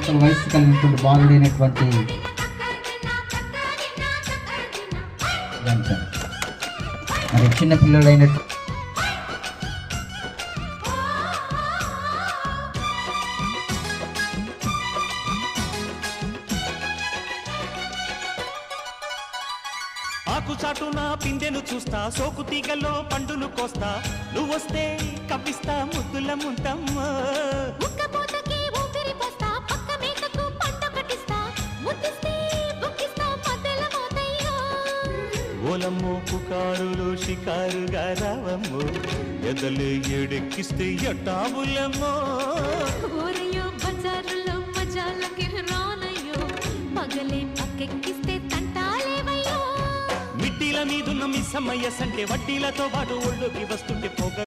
సంవత్సరాల వయసు కలిగినటువంటి బాలుడైనటువంటి మరి చిన్న పిల్లడైనటువంటి ఆకు చాటున పిందెను చూస్తా, సోకు తీగల్లో పండును కోస్తా, నువ్వొస్తే కప్పిస్తా ముద్దుల ముంతమ్మ. ఓలమ్మో పుకారులు షికారుగా రావమ్మో, ఎదలు ఎడెక్కిస్తే ఎట్టాబులమ్మో. బజారులో మజాలకి రానయ్యో, పగలే పక్కెక్కిస్తే తంటాలేవయ్యో. మిట్టిల మీదున్న మిస్సమ్మయ్య సంటే వడ్డీలతో పాటు ఒళ్ళోకి వస్తుంటే పొగ